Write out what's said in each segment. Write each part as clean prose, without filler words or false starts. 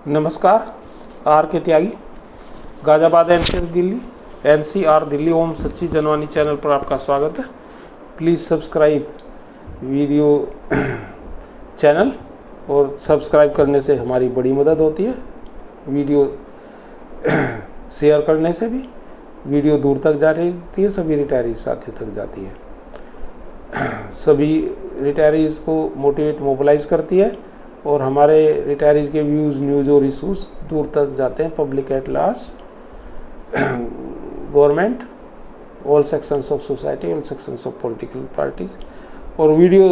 नमस्कार। आर के त्यागी, गाज़ियाबाद एनसीआर दिल्ली ओम सच्ची जनवानी चैनल पर आपका स्वागत है। प्लीज़ सब्सक्राइब वीडियो चैनल, और सब्सक्राइब करने से हमारी बड़ी मदद होती है। वीडियो शेयर करने से भी वीडियो दूर तक जा रही है, सभी रिटायरीज साथियों तक जाती है, सभी रिटायरीज को मोटिवेट मोबिलाइज करती है, और हमारे रिटायरीज के व्यूज़, न्यूज़ और इशूज़ दूर तक जाते हैं, public at last, government, all sections of society, all sections of political parties. और वीडियो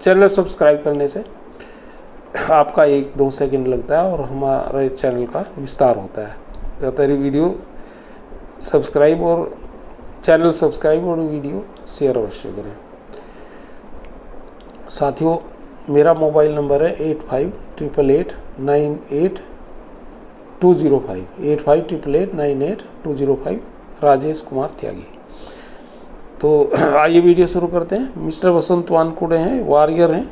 चैनल सब्सक्राइब करने से आपका 1-2 सेकंड लगता है और हमारे चैनल का विस्तार होता है। ज़्यादातर वीडियो सब्सक्राइब और चैनल सब्सक्राइब और वीडियो शेयर अवश्य करें। साथियों, मेरा मोबाइल नंबर है 8588898205, 8588898205, राजेश कुमार त्यागी। तो आइए वीडियो शुरू करते हैं। मिस्टर वसंत वानकुड़े हैं, वॉरियर हैं,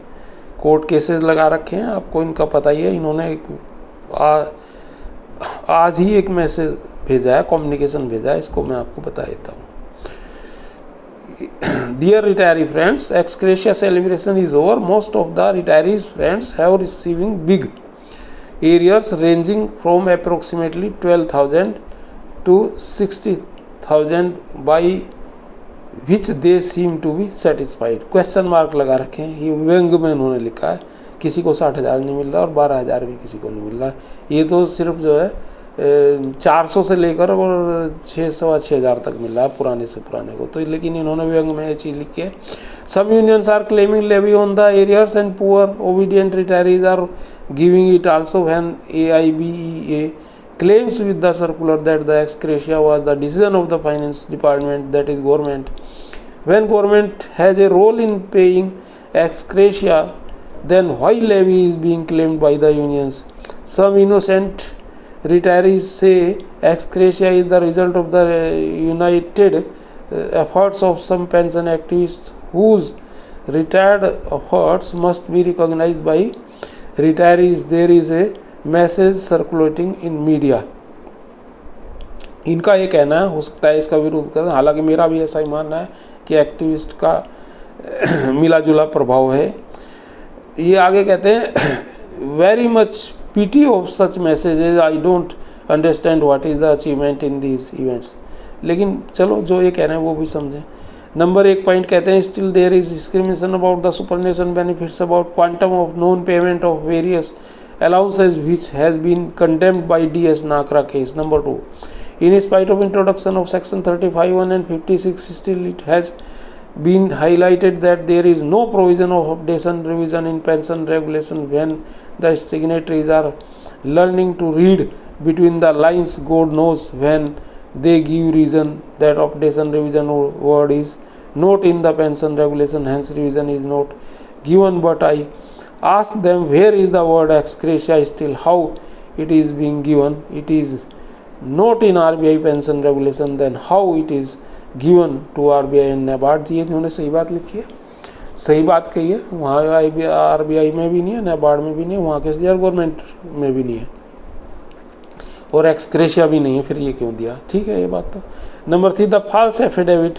कोर्ट केसेस लगा रखे हैं, आपको इनका पता ही है। इन्होंने आज ही एक मैसेज भेजा है, कम्युनिकेशन भेजा है, इसको मैं आपको बता देता हूँ। Dear retiree friends, ex gratia celebration is over. Most of the retirees friends have receiving big arrears ranging from approximately 12,000 to 60,000, by which they seem to be satisfied. Question mark लगा रखे हैं, ये व्यंग में उन्होंने लिखा है। किसी को 60,000 नहीं मिल रहा और 12,000 भी किसी को नहीं मिल रहा। ये तो सिर्फ जो है 400 से लेकर और 6,000 तक मिल रहा है पुराने से पुराने को। तो लेकिन इन्होंने व्यंग में ये चीज़ लिखी है। Some unions are claiming levy on the arrears and poor obedient retirees are giving it also when AIBEA claims with the circular that the ex gratia was the decision of the finance department, that is government. When government has a role in paying ex gratia, then why levy is being claimed by the unions? Some innocent retirees say ex gratia is the result of the united efforts of some pension activists whose retired efforts must be recognized by retirees. There is a message circulating in media. इनका ये कहना है, हो सकता है इसका विरोध करें, हालांकि मेरा भी ऐसा ही मानना है कि एक्टिविस्ट का मिला जुला प्रभाव है। ये आगे कहते हैं, very much pity of such messages, I don't understand what is the achievement in these events. लेकिन चलो जो ये कह रहे हैं वो भी समझें। नंबर 1 पॉइंट कहते हैं, still there is discrimination about the superannuation benefits about quantum of non payment of various allowances which has been condemned by DS Nakra case. Number 2, in spite of introduction of section 35(1) and 56, still it has been highlighted that there is no provision of updation revision in pension regulation when the signatories are learning to read between the lines. God knows when they give reason that updation revision word is not in the pension regulation, hence revision is not given. But I ask them, where is the word ex gratia still? How it is being given? It is not in RBI pension regulation, then how it is given to RBI and NABARD? ये इन्होंने सही बात लिखी है, सही बात कही है। वहाँ RBI में भी नहीं है, NABARD में भी नहीं है, वहाँ के गवर्नमेंट में भी नहीं है, और एक्स ग्रेशिया भी नहीं है, फिर ये क्यों दिया? ठीक है ये बात तो। Number 3, the false affidavit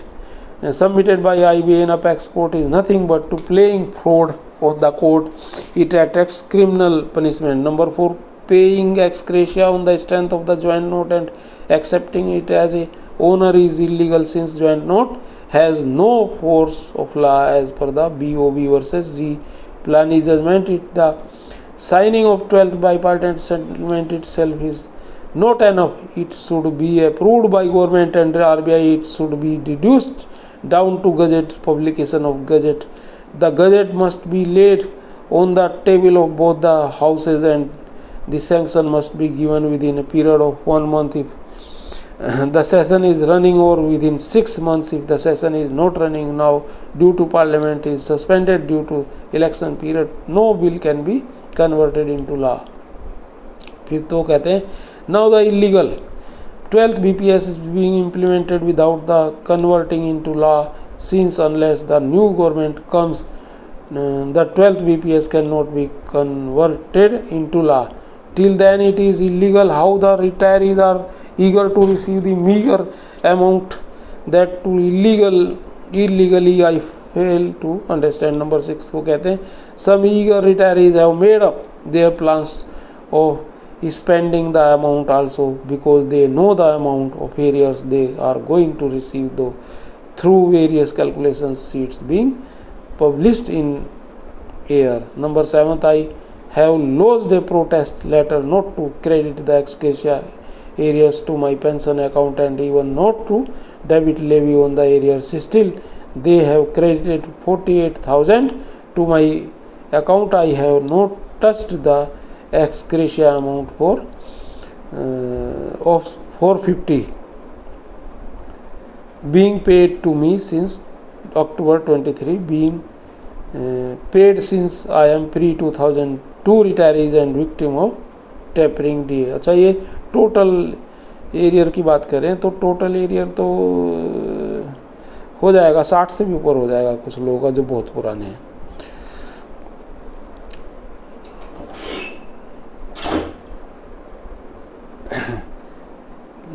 submitted by IBA in apex court is nothing but to playing fraud of the court. It attracts criminal punishment. Number 4, paying ex gratia on the strength of the joint note and accepting it as a owner is illegal, since joint note has no force of law as per the BOB versus G Plani judgment. The signing of 12th bipartite settlement itself is not enough. It should be approved by government and RBI. It should be reduced down to gazette publication of gazette. The gazette must be laid on the table of both the houses, and the sanction must be given within a period of 1 month if the session is running, or within 6 months if the session is not running now due to parliament is suspended due to election period. No bill can be converted into law. फिर तो कहते हैं, now the illegal 12th BPS is being implemented without the converting into law, since unless the new government comes, the 12th BPS cannot be converted into law. till then it is illegal. How the retirees are eager to receive the meager amount that to illegally I fail to understand. Number 6 को कहते हैं some eager retirees have made up their plans of spending the amount also because they know the amount of arrears they are going to receive though through various calculation sheets being published in air. Number 7, I have lodged a protest letter not to credit the ex gratia arrears to my pension account and even not to debit levy on the arrears. Still, they have credited 48,000 to my account. I have not touched the ex gratia amount for of 450 being paid to me since October 23, being paid since I am pre-2002 retirees and victim of tapering DA. अच्छा, ये total arrear की बात करें तो total arrear तो हो जाएगा 60 से भी ऊपर हो जाएगा कुछ लोगों का जो बहुत पुराने हैं.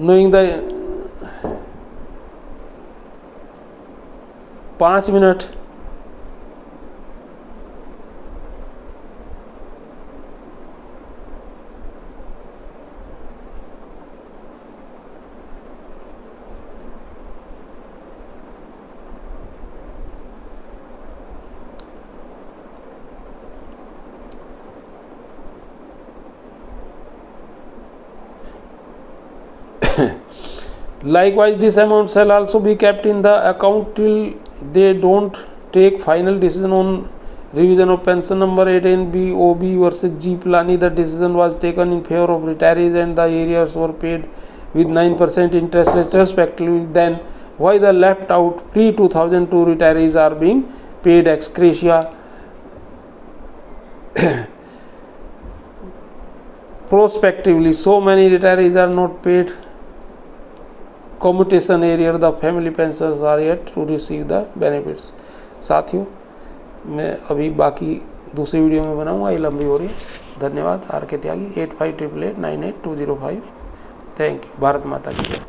Knowing the 5 minute Likewise, this amount shall also be kept in the account till they don't take final decision on revision of pension number 18 BOB versus G Plani. The decision was taken in favor of retirees and the arrears were paid with 9% interest retrospectively. Then, why the left out pre-2002 retirees are being paid ex gratia prospectively? So many retirees are not paid commutation area. The family pensions are yet to receive the benefits. साथियों, मैं अभी बाकी दूसरी video में बनाऊंगा, ये लंबी हो रही है. धन्यवाद. आर के त्यागी 8588898205. Thank you. भारत माता की जय.